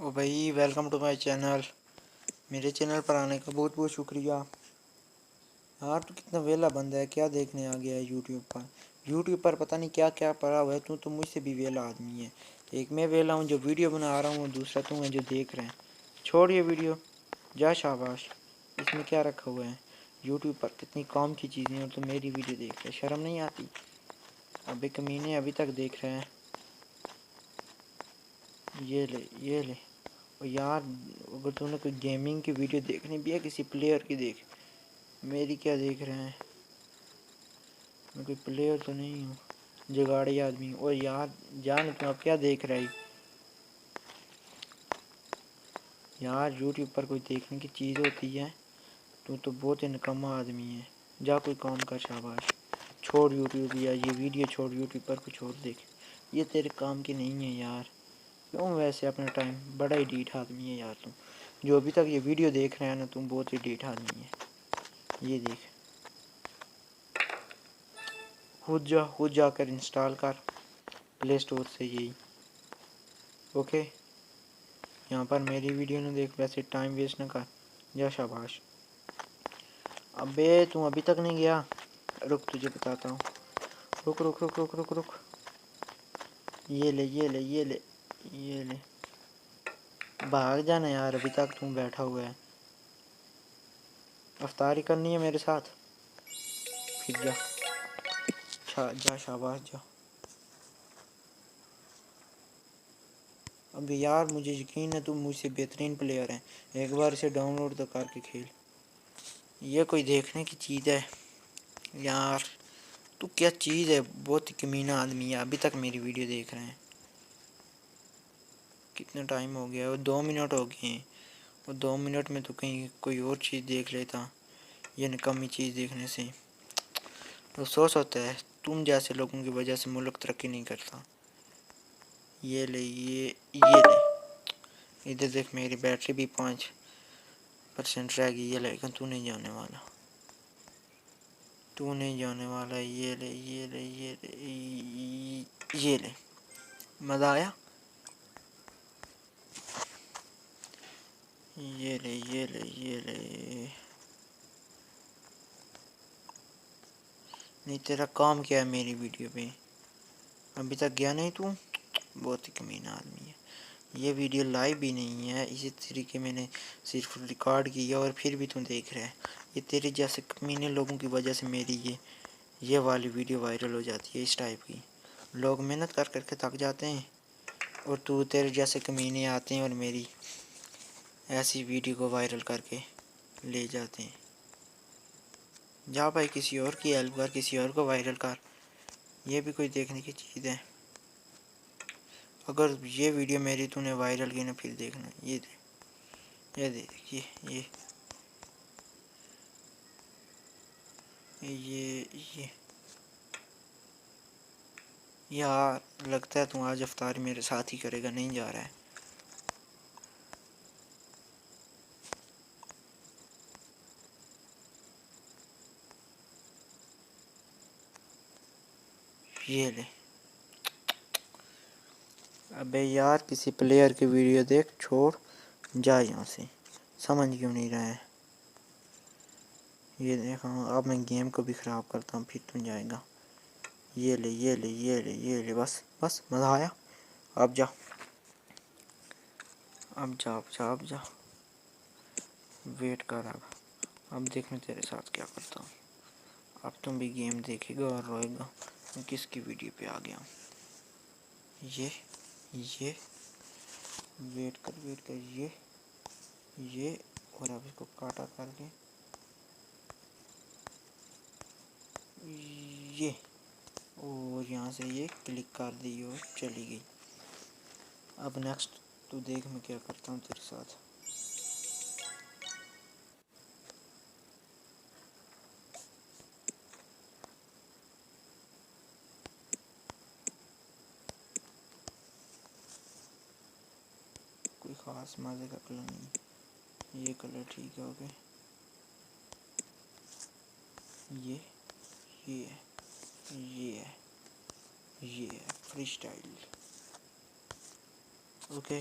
ओ भाई, welcome to my channel. मेरे channel पर आने का बहुत बहुत शुक्रिया। यार तू कितना वेला बंदा है, क्या देखने आ गया है यूट्यूब पर पता नहीं क्या क्या पड़ा हुआ है। तू तो मुझसे भी वेला आदमी है। एक मैं वेला हूँ जो वीडियो बना रहा हूँ, दूसरा तू है जो देख रहे हैं। छोड़ ये वीडियो, जा शाबाश। इसमें क्या रखा हुआ है? यूट्यूब पर कितनी काम की चीज़ें और तू मेरी वीडियो देख रहे, शर्म नहीं आती? अबे कमीने, अभी तक देख रहे हैं। ये ले ये ले। और यार, अगर तूने कोई गेमिंग की वीडियो देखनी भी है, किसी प्लेयर की देख, मेरी क्या देख रहे हैं? मैं कोई प्लेयर तो नहीं हूँ, जुगाड़ी आदमी हूँ। और यार जान, तू अब क्या देख रहा है? यार यूट्यूब पर कोई देखने की चीज़ होती है? तू तो बहुत ही निकम्मा आदमी है। जा कोई काम कर, शाबाश। छोड़ यूट्यूब, या ये वीडियो छोड़, यूट्यूब पर कुछ और देख। ये तेरे काम की नहीं है यार। क्यों वैसे अपना टाइम, बड़ा ही ढीठ आदमी है यार तुम। जो अभी तक ये वीडियो देख रहे हैं ना, तुम बहुत ही ढीठ आदमी है। ये देख, खुद जाकर इंस्टॉल कर प्ले स्टोर से यही। ओके, यहाँ पर मेरी वीडियो ना देख, वैसे टाइम वेस्ट ना कर। जा शाबाश। अबे तू अभी तक नहीं गया? रुक, तुझे बताता हूँ। रुक रुक रुक रुक रुक रुक। ये ले ये ले ये ले ये ले। भाग जाना यार, अभी तक तू बैठा हुआ है। अफ्तारी करनी है मेरे साथ? फिर जा, जा शाबाश जा। अब यार मुझे यकीन है तुम मुझसे बेहतरीन प्लेयर हैं। एक बार इसे डाउनलोड तो करके खेल। ये कोई देखने की चीज़ है यार? तू क्या चीज़ है, बहुत ही कमीना आदमी है। अभी तक मेरी वीडियो देख रहे हैं। कितना टाइम हो गया? वो 2 मिनट हो गए हैं। और 2 मिनट में तो कहीं कोई और चीज़ देख लेता। ये निकम्मी चीज़ देखने से अफसोस होता है। तुम जैसे लोगों की वजह से मुल्क तरक्की नहीं करता। ये ले ये ले। इधर देख, मेरी बैटरी भी 5% रह गई है, लेकिन तू नहीं जाने वाला। तू नहीं जाने वाला। ये ले ये ले ये ले ये ले। मज़ा आया? ये ले ये ले ये ले। नहीं, तेरा काम क्या है मेरी वीडियो पे? अभी तक गया नहीं तू? बहुत ही कमीना आदमी है। ये वीडियो लाइव भी नहीं है, इसी तरीके मैंने सिर्फ रिकॉर्ड किया और फिर भी तुम देख रहे हैं। ये तेरे जैसे कमीने लोगों की वजह से मेरी ये वाली वीडियो वायरल हो जाती है। इस टाइप की लोग मेहनत कर करके थक जाते हैं, और तेरे जैसे कमीने आते हैं और मेरी ऐसी वीडियो को वायरल करके ले जाते हैं। जा भाई, किसी और की हेल्प कर, किसी और को वायरल कर। ये भी कोई देखने की चीज़ है? अगर ये वीडियो मेरी तूने वायरल की ना, फिर देखना। ये देख ये देख ये यार, लगता है तू आज अफ्तारी मेरे साथ ही करेगा, नहीं जा रहा है। ये ले। अबे यार, किसी प्लेयर की वीडियो देख, छोड़, जा यहाँ से। समझ क्यों नहीं रहा है? ये देख, हाँ, अब मैं गेम को भी ख़राब करता हूँ, फिर तुम जाएगा। ये ले ये ले ये ले ये ले। बस बस, मज़ा आया? अब जा, अब जा अब जा अब जा। वेट कर अब देख मैं तेरे साथ क्या करता हूँ। अब तुम भी गेम देखेगा और रोएगा मैं किसकी वीडियो पे आ गया हूँ। ये वेट कर ये। और अब इसको काटा करके ये, और यहाँ से ये क्लिक कर दी और चली गई। अब नेक्स्ट तू देख मैं क्या करता हूँ तेरे साथ। कोई ख़ास मज़े का कलर नहीं, ये कलर ठीक है। ओके, ये ये ये ये फ्री स्टाइल। ओके,